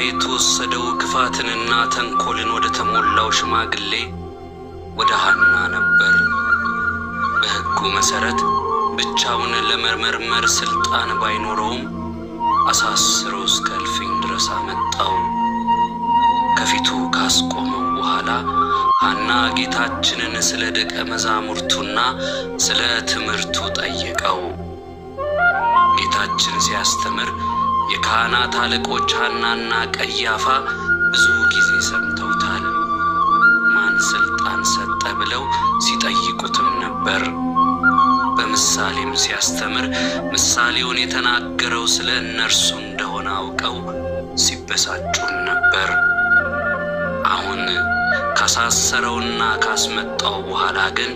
የተወሰደው ክፋትንና ተንኮልን ወደ ተሞላው ሽማግሌ ወደ ሐና ነበር። በሕጉ መሠረት ብቻውን ለመመርመር ሥልጣን ባይኖረውም አሳስሮ እስከ እልፍኝ ድረስ አመጣው። ከፊቱ ካስቆመው በኋላ ሐና ጌታችንን ስለ ደቀ መዛሙርቱና ስለ ትምህርቱ ጠየቀው። ጌታችን ሲያስተምር የካህናት አለቆች ሐናና ቀያፋ ብዙ ጊዜ ሰምተውታል። ማን ሥልጣን ሰጠ ብለው ሲጠይቁትም ነበር። በምሳሌም ሲያስተምር ምሳሌውን የተናገረው ስለ እነርሱ እንደሆነ አውቀው ሲበሳጩም ነበር። አሁን ካሳሰረውና ካስመጣው በኋላ ግን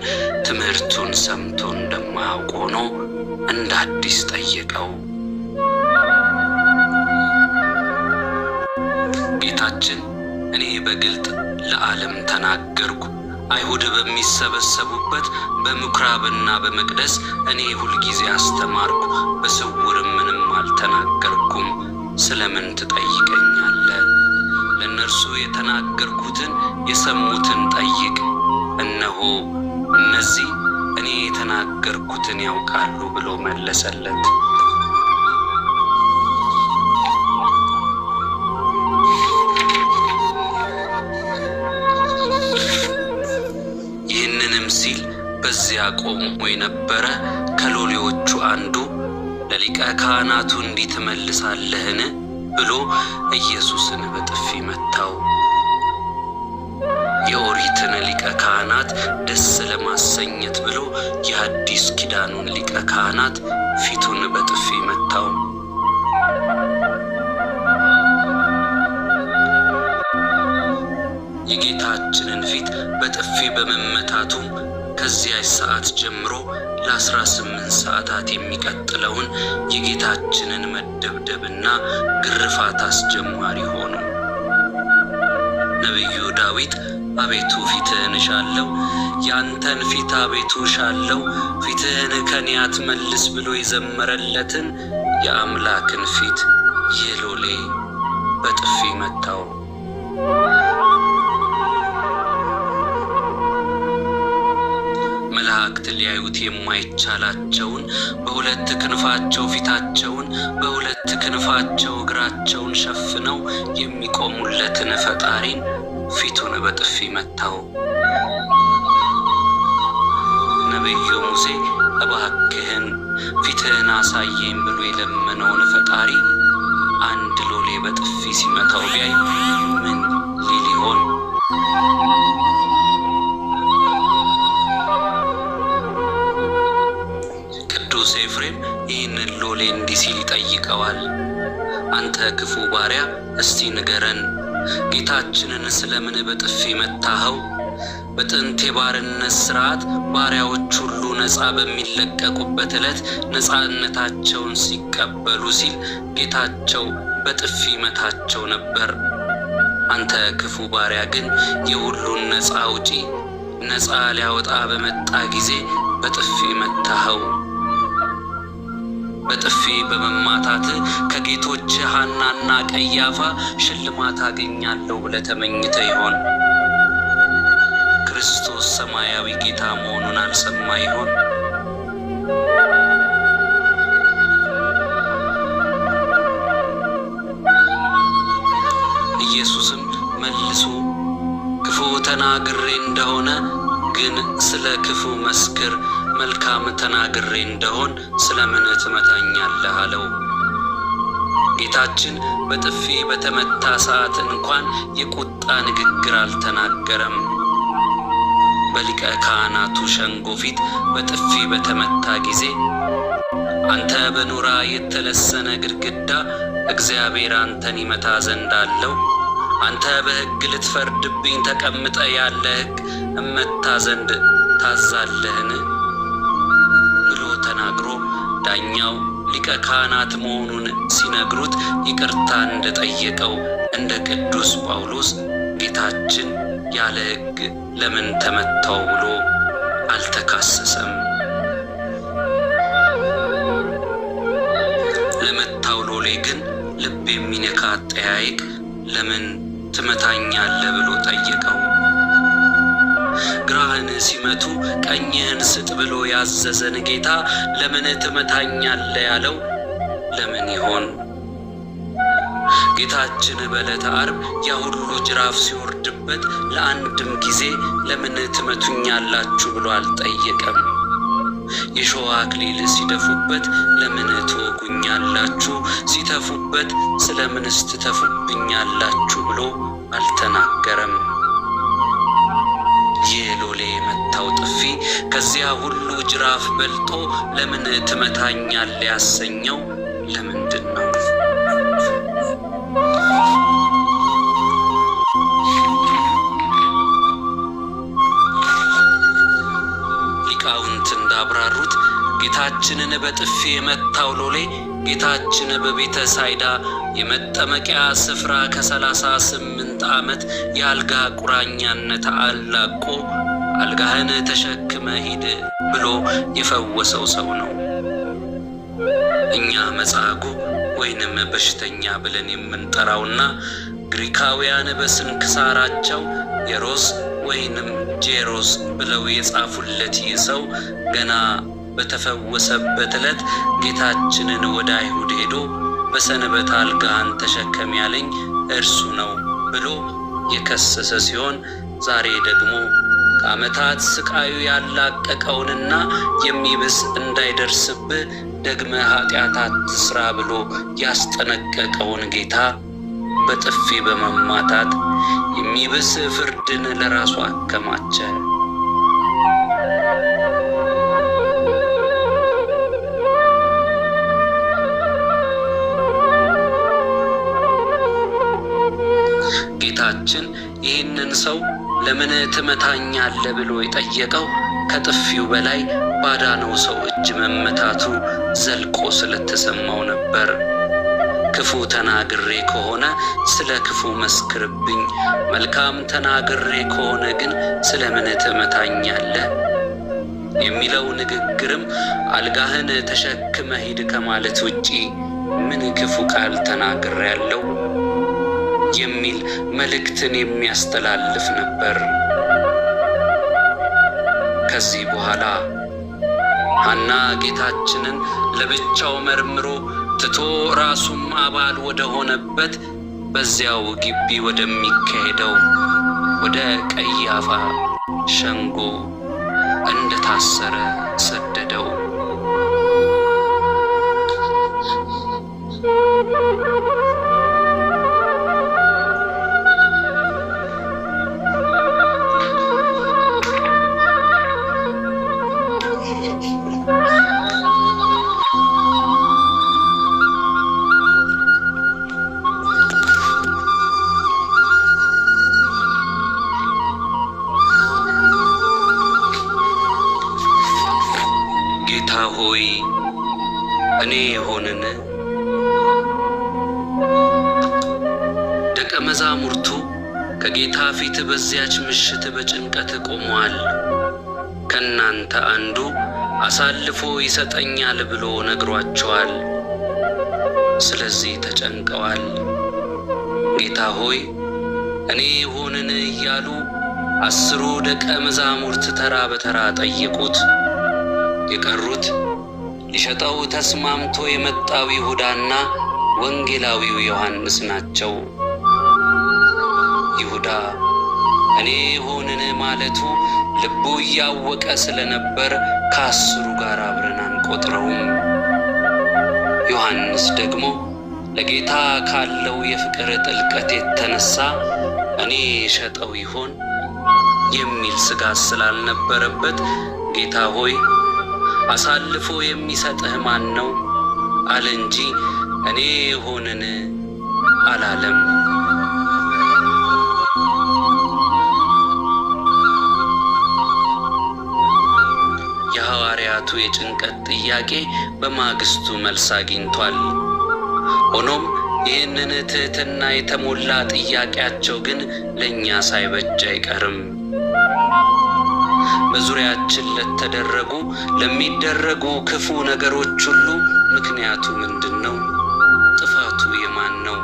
ትምህርቱን ሰምቶ እንደማያውቅ ሆኖ እንደ አዲስ ጠየቀው። ጌታችን እኔ በግልጥ ለዓለም ተናገርኩ፣ አይሁድ በሚሰበሰቡበት በምኵራብና በመቅደስ እኔ ሁልጊዜ አስተማርኩ፣ በስውርም ምንም አልተናገርኩም። ስለምን ትጠይቀኛለህ? ለእነርሱ የተናገርኩትን የሰሙትን ጠይቅ። እነሆ እነዚህ እኔ የተናገርኩትን ያውቃሉ ብሎ መለሰለት። ይህንንም ሲል በዚያ ቆሞ የነበረ ከሎሌዎቹ አንዱ ለሊቀ ካህናቱ እንዲህ ትመልሳለህን ብሎ ኢየሱስን በጥፊ መታው። የኦሪትን ሊቀ ካህናት ደስ ለማሰኘት ብሎ የአዲስ ኪዳኑን ሊቀ ካህናት ፊቱን በጥፊ መታው። የጌታችንን ፊት በጥፊ በመመታቱም ከዚያች ሰዓት ጀምሮ ለ18 ሰዓታት የሚቀጥለውን የጌታችንን መደብደብና ግርፋት አስጀማሪ ሆኑ። ነቢዩ ዳዊት አቤቱ ፊትህን እሻለሁ፣ ያንተን ፊት አቤቱ እሻለሁ፣ ፊትህን ከኔ አትመልስ ብሎ የዘመረለትን የአምላክን ፊት ይህ ሎሌ በጥፊ መታው። መላእክት ሊያዩት የማይቻላቸውን በሁለት ክንፋቸው ፊታቸውን በሁለት ክንፋቸው እግራቸውን ሸፍነው የሚቆሙለትን ፈጣሪን ፊቱን በጥፊ መታው። ነቢዩ ሙሴ እባክህን ፊትህን አሳየኝ ብሎ የለመነውን ፈጣሪ አንድ ሎሌ በጥፊ ሲመታው ቢያይ ምን ሊል ይሆን? ቅዱስ ኤፍሬም ይህንን ሎሌ እንዲህ ሲል ይጠይቀዋል። አንተ ክፉ ባሪያ እስቲ ንገረን፣ ጌታችንን ስለምን በጥፊ መታኸው? በጥንት የባርነት ሥርዓት ባሪያዎች ሁሉ ነፃ በሚለቀቁበት ዕለት ነፃነታቸውን ሲቀበሉ ሲል ጌታቸው በጥፊ መታቸው ነበር። አንተ ክፉ ባሪያ ግን የሁሉን ነፃ አውጪ ነፃ ሊያወጣ በመጣ ጊዜ በጥፊ መታኸው። በጥፊ በመማታት ከጌቶች ሐናና ቀያፋ ሽልማት አገኛለሁ ብለህ ተመኝተህ ይሆን? ክርስቶስ ሰማያዊ ጌታ መሆኑን አልሰማ ይሆን? ኢየሱስም መልሶ ክፉ ተናግሬ እንደሆነ ግን ስለ ክፉ መስክር፣ መልካም ተናግሬ እንደሆን ስለምን ትመታኛለህ አለው። ጌታችን በጥፊ በተመታ ሰዓት እንኳን የቁጣ ንግግር አልተናገረም። በሊቀ ካህናቱ ሸንጎ ፊት በጥፊ በተመታ ጊዜ አንተ በኖራ የተለሰነ ግድግዳ እግዚአብሔር አንተን ይመታ ዘንድ አለው? አንተ በሕግ ልትፈርድብኝ ተቀምጠ ያለ ሕግ እመታ ዘንድ ታዛለህን? ብሎ ተናግሮ ዳኛው ሊቀ ካህናት መሆኑን ሲነግሩት ይቅርታ እንደጠየቀው እንደ ቅዱስ ጳውሎስ ጌታችን ያለ ሕግ ለምን ተመታው ብሎ አልተካሰሰም። ለመታው ሎሌ ግን ልብ የሚነካ አጠያይቅ ለምን ትመታኛለህ ብሎ ጠየቀው። ግራህን ሲመቱ ቀኝህን ስጥ ብሎ ያዘዘን ጌታ ለምን ትመታኛለህ ያለው ለምን ይሆን? ጌታችን በዕለተ ዓርብ ያ ሁሉ ጅራፍ ሲወርድበት ለአንድም ጊዜ ለምን ትመቱኛላችሁ ብሎ አልጠየቀም። የሾህ አክሊል ሲደፉበት ለምን ትወጉኛላችሁ፣ ሲተፉበት ስለምንስ ትተፉብኛላችሁ ብሎ አልተናገረም። ይህ ሎሌ የመታው ጥፊ ከዚያ ሁሉ ጅራፍ በልጦ ለምን ትመታኛለህ ያሰኘው ለምንድን ነው? ሊቃውንት እንዳብራሩት ጌታችንን በጥፊ የመታው ሎሌ ጌታችን በቤተ ሳይዳ የመጠመቂያ ስፍራ ከ38 ዓመት የአልጋ ቁራኛነት አላቆ አልጋህን ተሸክመ ሂድ ብሎ የፈወሰው ሰው ነው። እኛ መጻጉዕ ወይንም በሽተኛ ብለን የምንጠራውና ግሪካውያን በስንክሳራቸው የሮስ ወይንም ጄሮስ ብለው የጻፉለት ይህ ሰው ገና በተፈወሰበት ዕለት ጌታችንን ወደ አይሁድ ሄዶ በሰንበት አልጋህን ተሸከም ያለኝ እርሱ ነው ብሎ የከሰሰ ሲሆን ዛሬ ደግሞ ከዓመታት ስቃዩ ያላቀቀውንና የሚብስ እንዳይደርስብህ ደግመ ኃጢአት አትስራ ብሎ ያስጠነቀቀውን ጌታ በጥፊ በመማታት የሚብስ ፍርድን ለራሱ አከማቸ። ጌታችን ይህንን ሰው ለምን ትመታኛለህ ብሎ የጠየቀው ከጥፊው በላይ ባዳነው ሰው እጅ መመታቱ ዘልቆ ስለተሰማው ነበር። ክፉ ተናግሬ ከሆነ ስለ ክፉ መስክርብኝ፣ መልካም ተናግሬ ከሆነ ግን ስለምን ትመታኛለህ የሚለው ንግግርም አልጋህን ተሸክመ ሂድ ከማለት ውጪ ምን ክፉ ቃል ተናግሬያለሁ የሚል መልእክትን የሚያስተላልፍ ነበር። ከዚህ በኋላ ሐና ጌታችንን ለብቻው መርምሮ ትቶ ራሱም አባል ወደ ሆነበት በዚያው ግቢ ወደሚካሄደው ወደ ቀያፋ ሸንጎ እንደታሰረ ሰደደው። ጌታ ሆይ እኔ ሆንን? ደቀ መዛሙርቱ ከጌታ ፊት በዚያች ምሽት በጭንቀት ቆመዋል። ከእናንተ አንዱ አሳልፎ ይሰጠኛል ብሎ ነግሯቸዋል። ስለዚህ ተጨንቀዋል። ጌታ ሆይ እኔ ሆንን እያሉ 10 ደቀ መዛሙርት ተራ በተራ ጠየቁት። የቀሩት ሊሸጠው ተስማምቶ የመጣው ይሁዳና ወንጌላዊው ዮሐንስ ናቸው። ይሁዳ እኔ ሆንን ማለቱ ልቡ እያወቀ ስለነበር ከ10 ጋር አብረን አንቆጥረውም። ዮሐንስ ደግሞ ለጌታ ካለው የፍቅር ጥልቀት የተነሳ እኔ ሸጠው ይሆን የሚል ስጋት ስላልነበረበት ጌታ ሆይ አሳልፎ የሚሰጥህ ማን ነው አለ እንጂ እኔ ሆንን አላለም። የሐዋርያቱ የጭንቀት ጥያቄ በማግስቱ መልስ አግኝቷል። ሆኖም ይህንን ትሕትና የተሞላ ጥያቄያቸው ግን ለእኛ ሳይበጅ አይቀርም። በዙሪያችን ለተደረጉ ለሚደረጉ ክፉ ነገሮች ሁሉ ምክንያቱ ምንድን ነው? ጥፋቱ የማን ነው?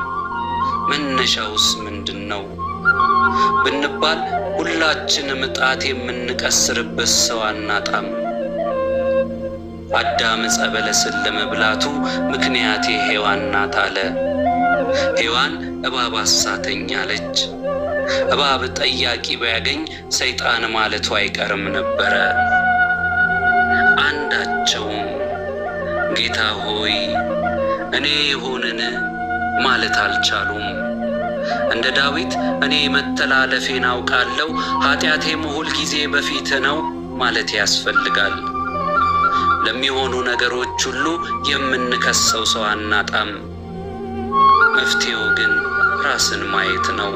መነሻውስ ምንድነው ብንባል ሁላችንም ጣት የምንቀስርበት ሰው አናጣም። አዳም ዕፀ በለስን ለመብላቱ ምክንያቴ ሔዋን ናት አለ። ሔዋን እባብ አሳተኝ አለች። እባብ ጠያቂ ቢያገኝ ሰይጣን ማለቱ አይቀርም ነበረ። አንዳቸውም ጌታ ሆይ እኔ ይሁንን ማለት አልቻሉም። እንደ ዳዊት እኔ መተላለፌን አውቃለሁ ኃጢአቴም ሁል ጊዜ በፊት ነው ማለት ያስፈልጋል። ለሚሆኑ ነገሮች ሁሉ የምንከሰው ሰው አናጣም። መፍትሄው ግን ራስን ማየት ነው።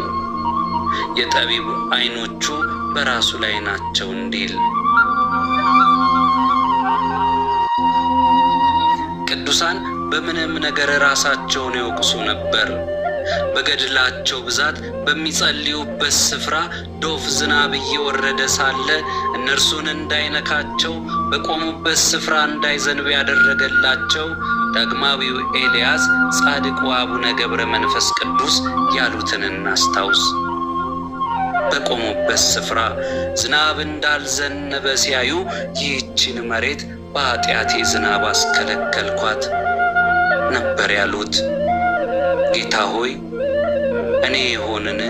የጠቢብ ዓይኖቹ በራሱ ላይ ናቸው እንዲል ቅዱሳን በምንም ነገር ራሳቸውን ይወቅሱ ነበር። በገድላቸው ብዛት በሚጸልዩበት ስፍራ ዶፍ ዝናብ እየወረደ ሳለ እነርሱን እንዳይነካቸው በቆሙበት ስፍራ እንዳይዘንብ ያደረገላቸው ዳግማዊው ኤልያስ ጻድቁ አቡነ ገብረ መንፈስ ቅዱስ ያሉትን እናስታውስ። በቆሙበት ስፍራ ዝናብ እንዳልዘነበ ሲያዩ ይህችን መሬት በኃጢአቴ ዝናብ አስከለከልኳት ነበር ያሉት። ጌታ ሆይ እኔ ይሁንን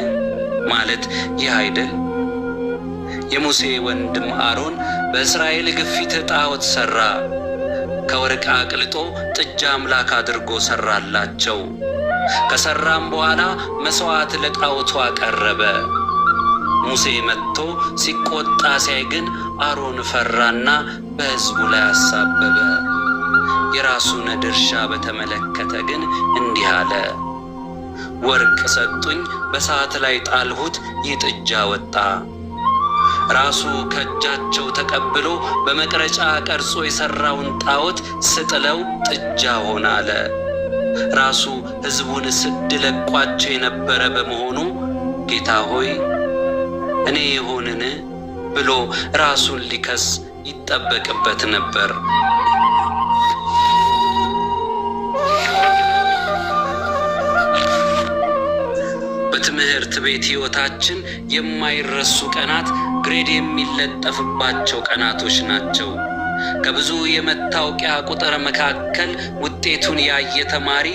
ማለት ይህ አይደል? የሙሴ ወንድም አሮን በእስራኤል ግፊት ጣዖት ሠራ። ከወርቅ አቅልጦ ጥጃ አምላክ አድርጎ ሠራላቸው። ከሠራም በኋላ መሥዋዕት ለጣዖቱ አቀረበ። ሙሴ መጥቶ ሲቆጣ ሲያይ ግን አሮን ፈራና በሕዝቡ ላይ አሳበበ። የራሱን ድርሻ በተመለከተ ግን እንዲህ አለ። ወርቅ ሰጡኝ፣ በእሳት ላይ ጣልሁት፣ ይህ ጥጃ ወጣ። ራሱ ከእጃቸው ተቀብሎ በመቅረጫ ቀርጾ የሠራውን ጣዖት ስጥለው ጥጃ ሆነ አለ። ራሱ ሕዝቡን ስድ ለቋቸው የነበረ በመሆኑ ጌታ ሆይ እኔ ይሁንን ብሎ ራሱን ሊከስ ይጠበቅበት ነበር። በትምህርት ቤት ሕይወታችን የማይረሱ ቀናት ግሬድ የሚለጠፍባቸው ቀናቶች ናቸው። ከብዙ የመታወቂያ ቁጥር መካከል ውጤቱን ያየ ተማሪ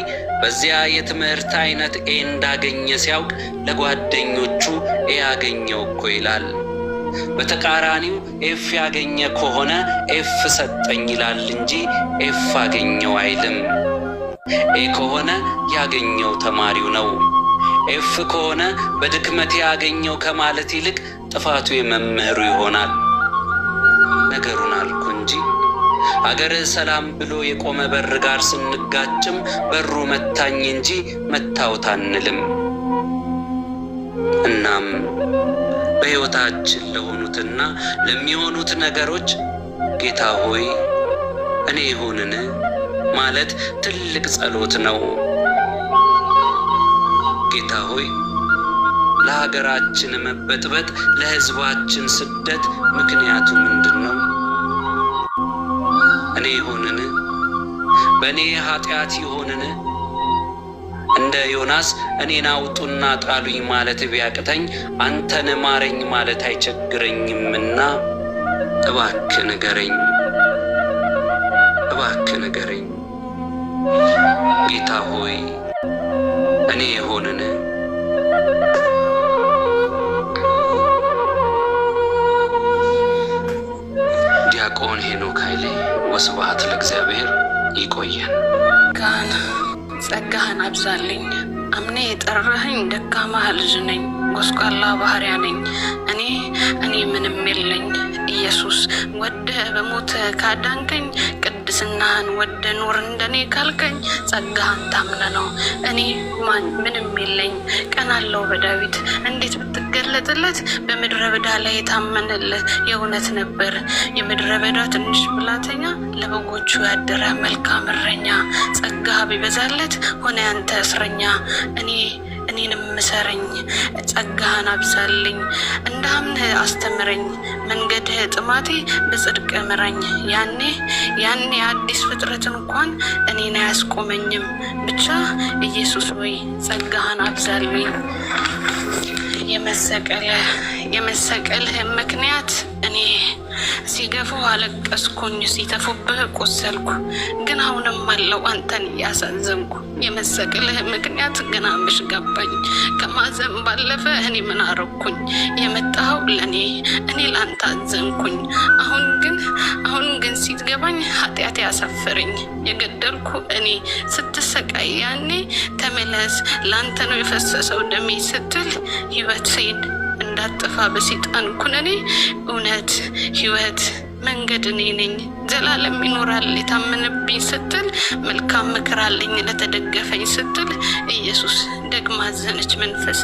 በዚያ የትምህርት አይነት ኤ እንዳገኘ ሲያውቅ ለጓደኞቹ ኤ ያገኘው እኮ ይላል። በተቃራኒው ኤፍ ያገኘ ከሆነ ኤፍ ሰጠኝ ይላል እንጂ ኤፍ አገኘው አይልም። ኤ ከሆነ ያገኘው ተማሪው ነው። ኤፍ ከሆነ በድክመት ያገኘው ከማለት ይልቅ ጥፋቱ የመምህሩ ይሆናል። ነገሩን አልኩ እንጂ አገር ሰላም ብሎ የቆመ በር ጋር ስንጋጭም በሩ መታኝ እንጂ መታወት አንልም። እናም በሕይወታችን ለሆኑትና ለሚሆኑት ነገሮች ጌታ ሆይ እኔ ይሁንን ማለት ትልቅ ጸሎት ነው። ጌታ ሆይ ለሀገራችን መበጥበጥ፣ ለሕዝባችን ስደት ምክንያቱ ምንድነው? እኔ ይሁንን? በእኔ ኃጢአት ይሁንን? እንደ ዮናስ እኔን አውጡና ጣሉኝ ማለት ቢያቅተኝ አንተን ማረኝ ማለት አይቸግረኝምና እባክህ ንገረኝ፣ እባክህ ንገረኝ። ጌታ ሆይ እኔ ይሁንን? ዲያቆን ሄኖክ ኃይሌ። ወስብሐት ለእግዚአብሔር። ይቆየን። ጸጋህን አብዛልኝ። አምኔ የጠራኸኝ ደካማ ልጅ ነኝ፣ ጎስቋላ ባህሪያ ነኝ። እኔ ምንም የለኝ። ኢየሱስ ወደ በሞት ካዳንከኝ፣ ቅድስናህን ወደ ኑር እንደኔ ካልከኝ፣ ጸጋህን ታምነ ነው። እኔ ምንም የለኝ። ቀናለው በዳዊት እንዴት ብትገለጥለት፣ በምድረ በዳ ላይ የታመነልህ የእውነት ነበር። የምድረ በዳ ትንሽ ብላተኛ፣ ለበጎቹ ያደረ መልካም እረኛ። ጸጋህ ቢበዛለት ሆነ ያንተ እስረኛ። እኔ እኔንም ምሰረኝ ጸጋህን አብዛልኝ እንዳምንህ አስተምረኝ መንገድህ ጥማቴ በጽድቅ ምራኝ ያኔ አዲስ ፍጥረት እንኳን እኔን አያስቆመኝም ብቻ ኢየሱስ ሆይ ጸጋህን አብዛልኝ። የመሰቀልህ ምክንያት እኔ ሲገፉ አለቀስኩኝ ሲተፉብህ ቆሰልኩ ግን አሁንም አለው አንተን ያሳዘንኩ። የመሰቀልህ ምክንያት ገና ምሽ ገባኝ ከማዘን ባለፈ እኔ ምን አረኩኝ? የመጣው ለኔ እኔ ላንተ አዘንኩኝ። አሁን ግን ሲገባኝ ኃጢአት ያሳፈረኝ የገደልኩ እኔ ስትሰቃይ ያኔ ተመለስ ላንተ ነው የፈሰሰው ደሜ ስትል ሕይወቴን እንዳጠፋ በሰይጣን ኩነኔ እውነት ሕይወት መንገድ እኔ ነኝ ዘላለም ይኖራል የታመነብኝ ስትል መልካም ምክር አለኝ ለተደገፈኝ ስትል ኢየሱስ ደግማ አዘነች መንፈሴ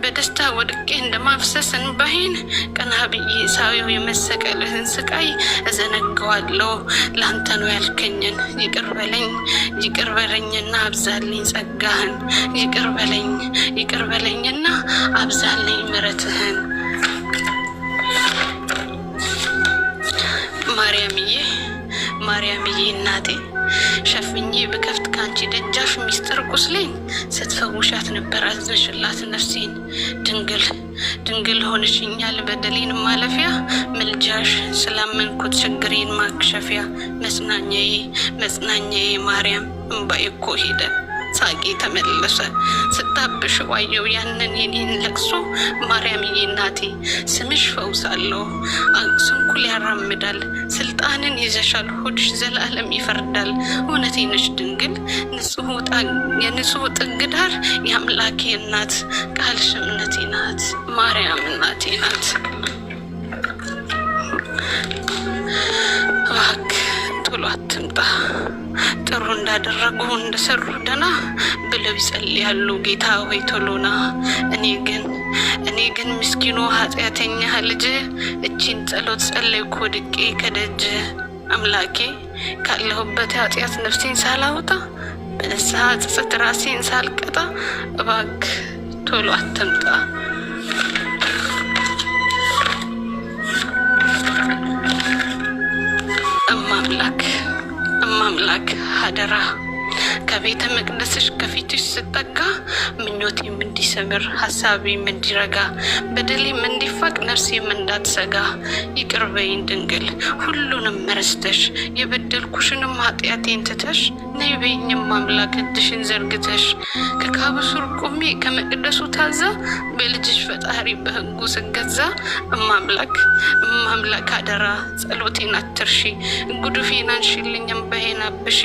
በደስታ ወድቄ እንደማፍሰስ እንባዬን ቀና ብዬ ሳየው የመሰቀልህን ስቃይ እዘነጋዋለሁ። ላንተ ነው ያልከኝን ይቅር በለኝና አብዛልኝ ጸጋህን ይቅር በለኝና አብዛልኝ ምሕረትህን። ማርያምዬ እናቴ ሸፍኜ በከፍት ካንቺ ደጃፍ ሚስጥር ቁስሌን ስትፈውሻት ነበር አዘንሽላት ነፍሴን። ድንግል ሆነሽኛል በደሌን ማለፊያ ምልጃሽ ስላመንኩት ችግሬን ማክሸፊያ። መጽናኛዬ ማርያም እንባዬ እኮ ሄደ ሳቄ ተመለሰ ስታብሽ ዋየው ያንን የኔን ለቅሶ። ማርያምዬ እናቴ ስምሽ ፈውሳለሁ ስንኩል ያራምዳል ስልጣንን ይዘሻል ሆድሽ ዘላለም ይፈርዳል። እውነቴ ነሽ ድንግል የንጹህ ጥግ ዳር የአምላኬ እናት ቃልሽ እምነቴ ናት ማርያም እናቴ ናት። እባክህ ቶሎ አትምጣ ጥሩ እንዳደረጉ እንደሰሩ ደና ብለው ይጸልያሉ ጌታ ሆይ ቶሎና። እኔ ግን ምስኪኑ ኃጢአተኛ ልጅ እቺን ጸሎት ጸለይኩ ወድቄ ከደጅ። አምላኬ ካለሁበት ኃጢአት ነፍሴን ሳላወጣ በንስሐ ጸጸት ራሴን ሳልቀጣ እባክህ ቶሎ አትምጣ። እማምላክ አደራ ከቤተ መቅደስሽ ከፊትሽ ስጠጋ ምኞቴም እንዲሰምር ሀሳቤም እንዲረጋ በደሌም እንዲፋቅ ነፍሴም እንዳትሰጋ። ይቅር በይኝ ድንግል ሁሉንም ረስተሽ የበደልኩሽንም ኃጢአቴን ትተሽ ነይ በይኝም አምላክ እጅሽን ዘርግተሽ። ከካቡ ሱር ቆሜ ከመቅደሱ ታዛ በልጅሽ ፈጣሪ በሕጉ ስገዛ። እማምላክ አደራ ጸሎቴን አትርሺ ጉዱፌን አንሺልኝ እንባዬን አብሺ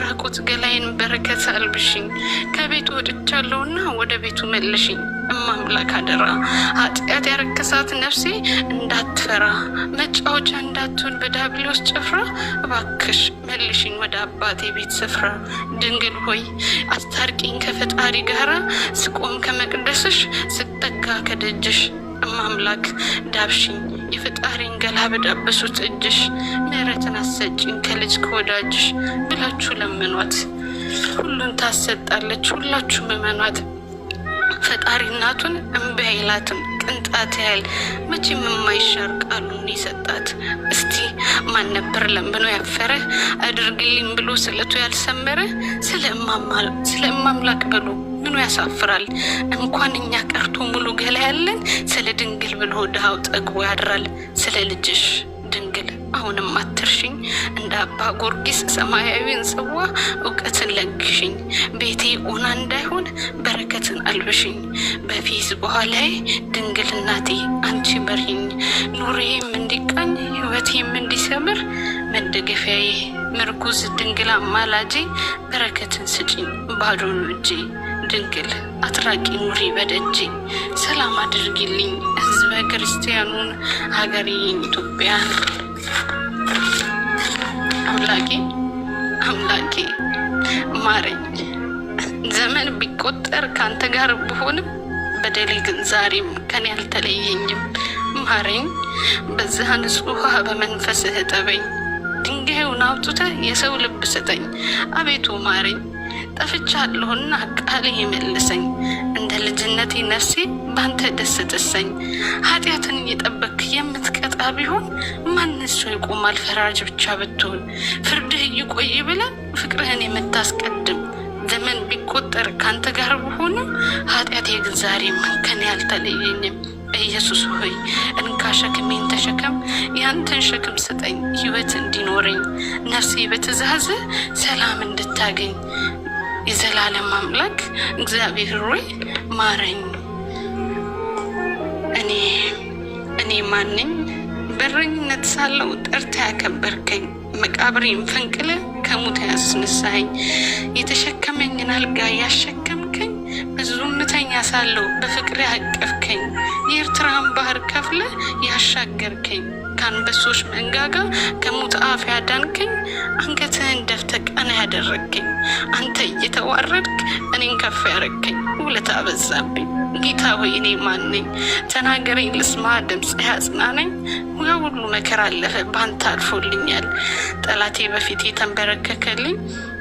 ራቁት ገላዬን በረከት አልብሽኝ ከቤቱ ወጥቻለሁና ወደ ቤቱ መልሽኝ። እማምላክ አደራ ኃጢአት ያረከሳት ነፍሴ እንዳትፈራ መጫወቻ እንዳትሆን በዳብሎስ ጭፍራ። እባክሽ መልሽኝ ወደ አባቴ ቤት ስፍራ። ድንግል ሆይ አስታርቂኝ ከፈጣሪ ጋራ ስቆም ከመቅደስሽ ስጠጋ ከደጅሽ። እማምላክ ዳብሽኝ የፈጣሪን ገላ በዳበሱት እጅሽ ምሕረትን አሰጪኝ ከልጅ ከወዳጅሽ ብላችሁ ለምኗት ሁሉን ታሰጣለች ሁላችሁ እመኗት። ፈጣሪ እናቱን እምቢ አይላትም ቅንጣት ያህል መቼም የማይሻር ቃሉን የሰጣት። እስቲ ማን ነበር ለምኖ ያፈረ አድርግልኝ ብሎ ስለቱ ያልሰመረ? ስለ እማምላክ ብሎ ምኑ ያሳፍራል? እንኳን እኛ ቀርቶ ሙሉ ገላ ያለን ስለ ድንግል ብሎ ድሃው ጠግቦ ያድራል። ስለ ልጅሽ ድንግል አሁንም አትርሽኝ እንደ አባ ጊዮርጊስ ሰማያዊን ጽዋ እውቀትን ለግሽኝ። ቤቴ ኦና እንዳይሆን በረከትን አልብሽኝ። በፊት በኋላዬ ድንግል እናቴ አንቺ በርሂኝ። ኑሬም እንዲቃኝ ሕይወቴም እንዲሰምር መደገፊያዬ ምርኩዝ ድንግል አማላጄ በረከትን ስጪኝ ባዶ እጄ። ድንግል አትራቂ ኑሪ በደጄ። ሰላም አድርጊልኝ ሕዝበ ክርስቲያኑን ሀገሬን ኢትዮጵያን። አምላኬ ማረኝ። ዘመን ቢቆጠር ካንተ ጋር ብሆንም በደሌ ግን ዛሬም ከኔ አልተለየኝም። ማረኝ በዛ ንጹህ ውሃ በመንፈስህ እጠበኝ። ድንጋዩን አውጥተህ የሰው ልብ ስጠኝ። አቤቱ ማረኝ ጠፍቻለሁና ቃል ይመልሰኝ። እንደ ነፍሴ ባንተ ደስ ትሰኝ። ኃጢአትን እየጠበክ የምትቀጣ ቢሆን ማንስ ይቆማል? ፈራጅ ብቻ ብትሆን ፍርድህ ይቆይ ብለን ፍቅርህን የምታስቀድም ዘመን ቢቆጠር ካንተ ጋር ብሆኑ ኃጢአቴ ግን ዛሬም ከኔ አልተለየኝም። ኢየሱስ ሆይ እንካ ሸክሜን ተሸከም፣ ያንተን ሸክም ስጠኝ ሕይወት እንዲኖረኝ፣ ነፍሴ በትእዛዝ ሰላም እንድታገኝ። የዘላለም አምላክ እግዚአብሔር ሆይ ማረኝ። እኔ ማንኝ? በረኝነት ሳለው ጠርታ ያከበርከኝ፣ መቃብሬን ፈንቅለ ከሙት ያስነሳኝ፣ የተሸከመኝን አልጋ ያሸከምከኝ፣ በዙምተኛ ሳለው በፍቅር ያቀፍከኝ፣ የኤርትራን ባህር ከፍለ ያሻገርከኝ፣ ከአንበሶች መንጋጋ ከሙት አፍ ያዳንከኝ፣ አንገትህን ደፍተ ቀና ያደረግከኝ፣ አንተ እየተዋረድክ እኔን ከፍ ያረግከኝ፣ ውለታ በዛብኝ። ጌታ ሆይ እኔ ማን ነኝ? ተናገረኝ ልስማ፣ ድምፅ ያጽናነኝ። ያ ሁሉ መከራ አለፈ ባንተ አልፎልኛል። ጠላቴ በፊት የተንበረከከልኝ፣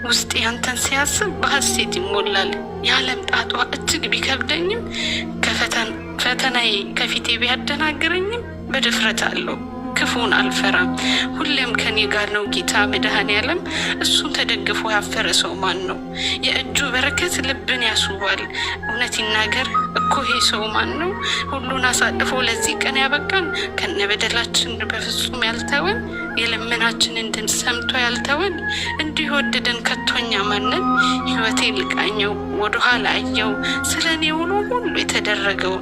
ውስጤ አንተን ሲያስብ በሐሴት ይሞላል። የዓለም ጣጧ እጅግ ቢከብደኝም ፈተናዬ ከፊቴ ቢያደናግረኝም በድፍረት አለው ክፉን አልፈራም። ሁሌም ከኔ ጋር ነው ጌታ መድኃኔዓለም። እሱን ተደግፎ ያፈረ ሰው ማን ነው? የእጁ በረከት ልብን ያስውባል። እውነት ይናገር እኮ ይሄ ሰው ማን ነው? ሁሉን አሳልፎ ለዚህ ቀን ያበቃን፣ ከነበደላችን በፍጹም ያልተወን፣ የልመናችንን ድምፅ ሰምቶ ያልተወን፣ እንዲሁ ወደደን ከቶኛ ማንን? ሕይወቴ ልቃኘው ወደኋላ አየው፣ ስለ እኔ ውሎ ሁሉ የተደረገው፣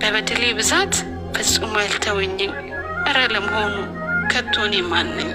በበደሌ ብዛት ፈጽሞ ያልተወኝም። እረ ለመሆኑ ከቶ እኔ ማን ነኝ?